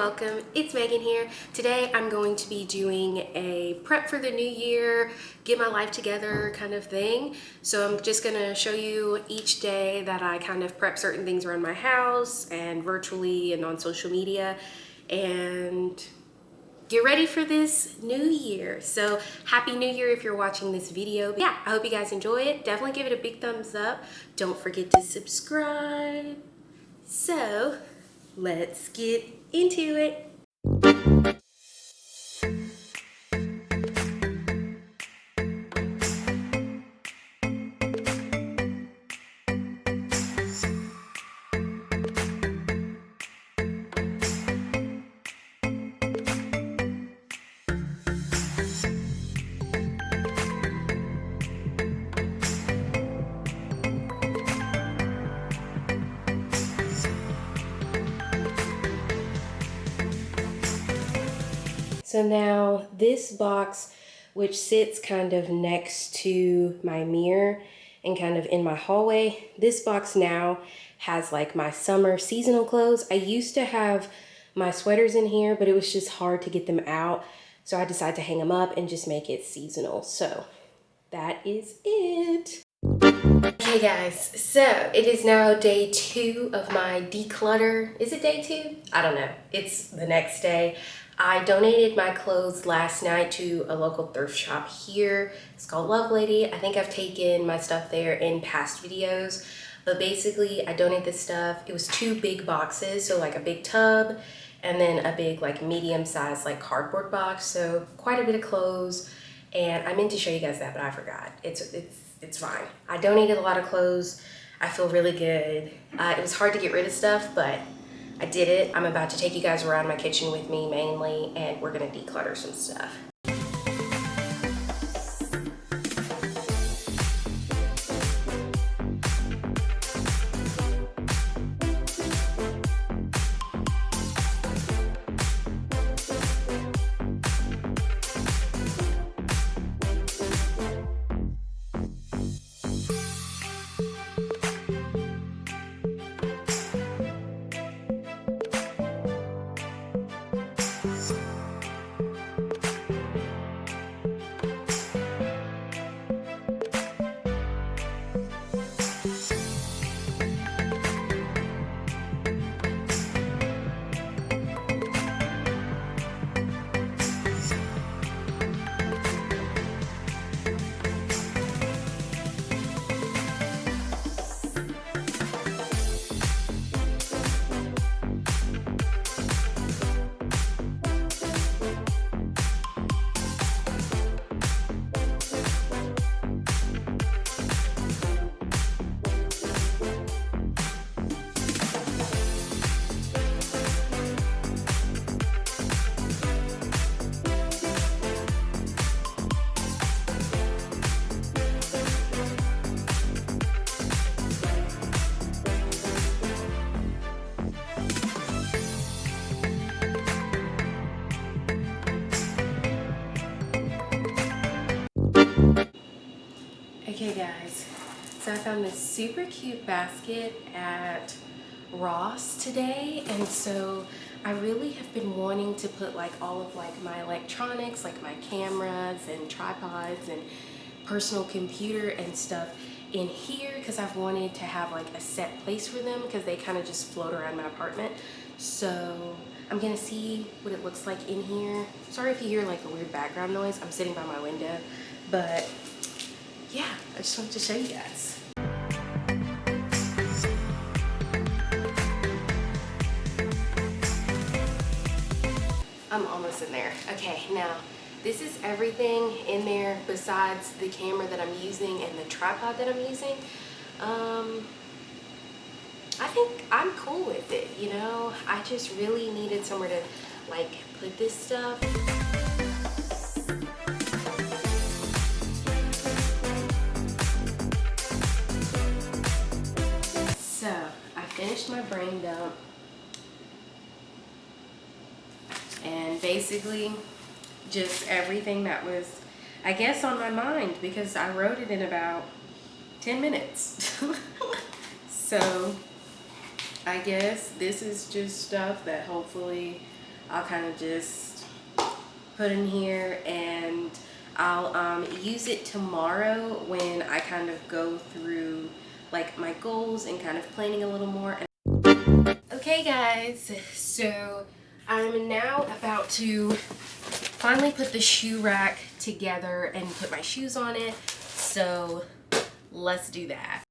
welcome. It's Megan here. Today I'm going to be doing a prep for the new year, get my life together kind of thing. So I'm just gonna show you each day that I kind of prep certain things around my house and virtually and on social media, and get ready for this new year. So happy new year if you're watching this video. But yeah, I hope you guys enjoy it. Definitely give it a big thumbs up. Don't forget to subscribe. So let's get into it. So now this box, which sits kind of next to my mirror and kind of in my hallway, this box now has like my summer seasonal clothes. I used to have my sweaters in here, but it was just hard to get them out. So I decided to hang them up and just make it seasonal. So that is it. Okay guys, so it is now day 2 of my declutter. Is it day 2? I don't know. It's the next day. I donated my clothes last night to a local thrift shop here. It's called Love Lady. I think I've taken my stuff there in past videos, but basically I donated this stuff. It was 2 big boxes, so like a big tub and then a big like medium sized like cardboard box. So quite a bit of clothes, and I meant to show you guys that, but I forgot. It's fine. I donated a lot of clothes. I feel really good. It was hard to get rid of stuff, but I did it. I'm about to take you guys around my kitchen with me mainly, and we're gonna declutter some stuff. Okay guys, so I found this super cute basket at Ross today, and so I really have been wanting to put like all of like my electronics, like my cameras and tripods and personal computer and stuff in here, because I've wanted to have like a set place for them because they kind of just float around my apartment. So I'm gonna see what it looks like in here. Sorry if you hear like a weird background noise. I'm sitting by my window, but yeah, I just wanted to show you guys. I'm almost in there. Okay, now this is everything in there besides the camera that I'm using and the tripod that I'm using. I think I'm cool with it, you know? I just really needed somewhere to like put this stuff. So I finished my brain dump, and basically just everything that was, I guess, on my mind, because I wrote it in about 10 minutes. So I guess this is just stuff that hopefully I'll kind of just put in here, and I'll use it tomorrow when I kind of go through like my goals and kind of planning a little more. Okay guys, so I'm now about to finally put the shoe rack together and put my shoes on it. So let's do that.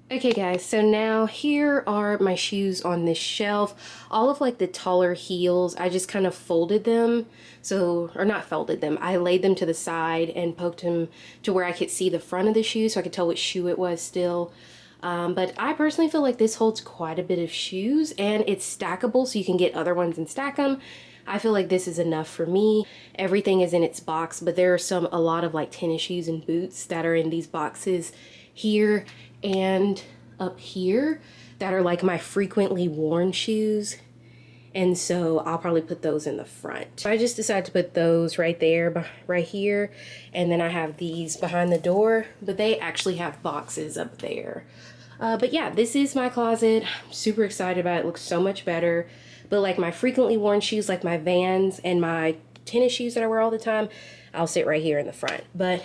Okay guys, so now here are my shoes on this shelf. All of like the taller heels, I just kind of folded them. So, or not folded them, I laid them to the side and poked them to where I could see the front of the shoe so I could tell which shoe it was still. But I personally feel like this holds quite a bit of shoes, and it's stackable so you can get other ones and stack them. I feel like this is enough for me. Everything is in its box, but there are a lot of like tennis shoes and boots that are in these boxes here and up here that are like my frequently worn shoes, and so I'll probably put those in the front. I just decided to put those right there, right here, and then I have these behind the door, but they actually have boxes up there. But yeah, this is my closet. I'm super excited about it. It looks so much better. But like my frequently worn shoes, like my Vans and my tennis shoes that I wear all the time, I'll sit right here in the front. But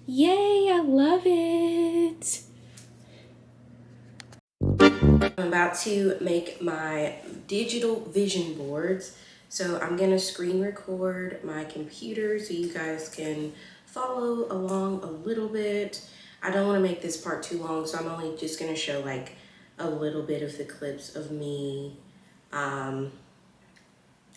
yay, I love it. I'm about to make my digital vision boards. So I'm gonna screen record my computer so you guys can follow along a little bit. I don't wanna make this part too long, so I'm only just gonna show like a little bit of the clips of me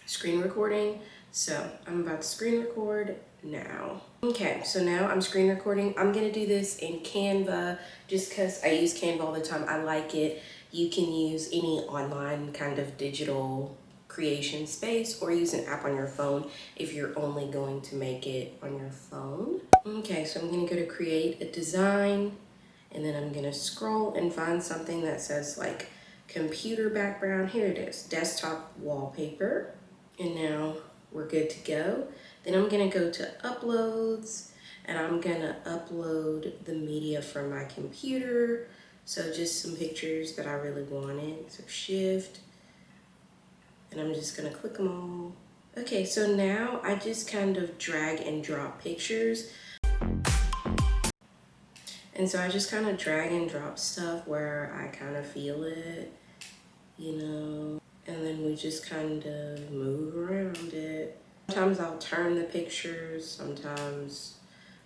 screen recording. So I'm about to screen record now. Okay, so now I'm screen recording. I'm gonna do this in Canva just because I use Canva all the time. I like it. You can use any online kind of digital creation space or use an app on your phone if you're only going to make it on your phone. Okay, so I'm gonna go to create a design, and then I'm gonna scroll and find something that says like computer background. Here it is, desktop wallpaper. And now we're good to go. Then I'm gonna go to uploads, and I'm gonna upload the media from my computer. So just some pictures that I really wanted. So shift, and I'm just gonna click them all. Okay, so now I just kind of drag and drop pictures. And so I just kind of drag and drop stuff where I kind of feel it, you know, and then we just kind of move around it. Sometimes I'll turn the pictures, sometimes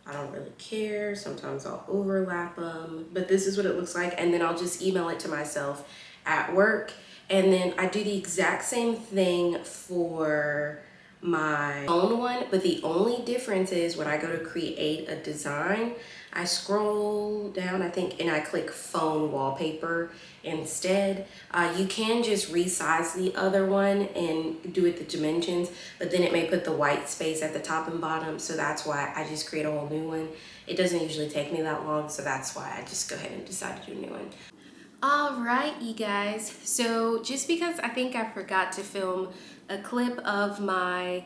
I don't really care, sometimes I'll overlap them, but this is what it looks like, and then I'll just email it to myself at work. And then I do the exact same thing for my own one, but the only difference is when I go to create a design, I scroll down, I think, and I click phone wallpaper instead. You can just resize the other one and do it the dimensions, but then it may put the white space at the top and bottom, so that's why I just create a whole new one. It doesn't usually take me that long, so that's why I just go ahead and decide to do a new one. All right, you guys, so just because I think I forgot to film a clip of my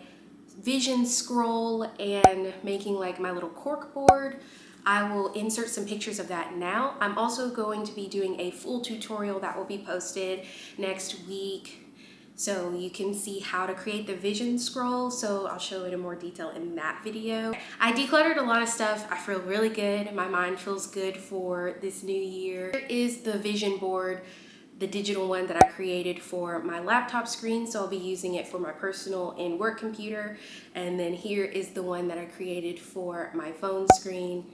vision scroll and making like my little cork board, I will insert some pictures of that now. I'm also going to be doing a full tutorial that will be posted next week, so you can see how to create the vision scroll. So I'll show it in more detail in that video. I decluttered a lot of stuff. I feel really good. My mind feels good for this new year. Here is the vision board the digital one that I created for my laptop screen, so I'll be using it for my personal and work computer. And then here is the one that I created for my phone screen,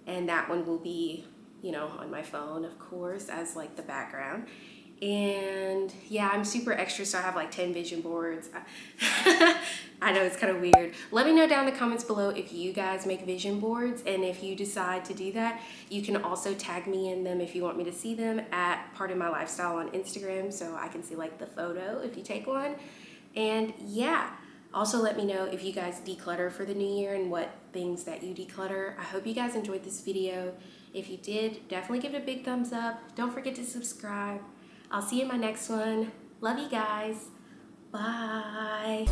and that one will be, you know, on my phone, of course, as like the background. And yeah, I'm super extra, so I have like 10 vision boards. I know it's kind of weird. Let me know down in the comments below if you guys make vision boards, and if you decide to do that, you can also tag me in them if you want me to see them at Part of My Lifestyle on Instagram, so I can see like the photo if you take one. And yeah, also let me know if you guys declutter for the new year and what things that you declutter. I hope you guys enjoyed this video. If you did, definitely give it a big thumbs up. Don't forget to subscribe. I'll see you in my next one. Love you guys. Bye.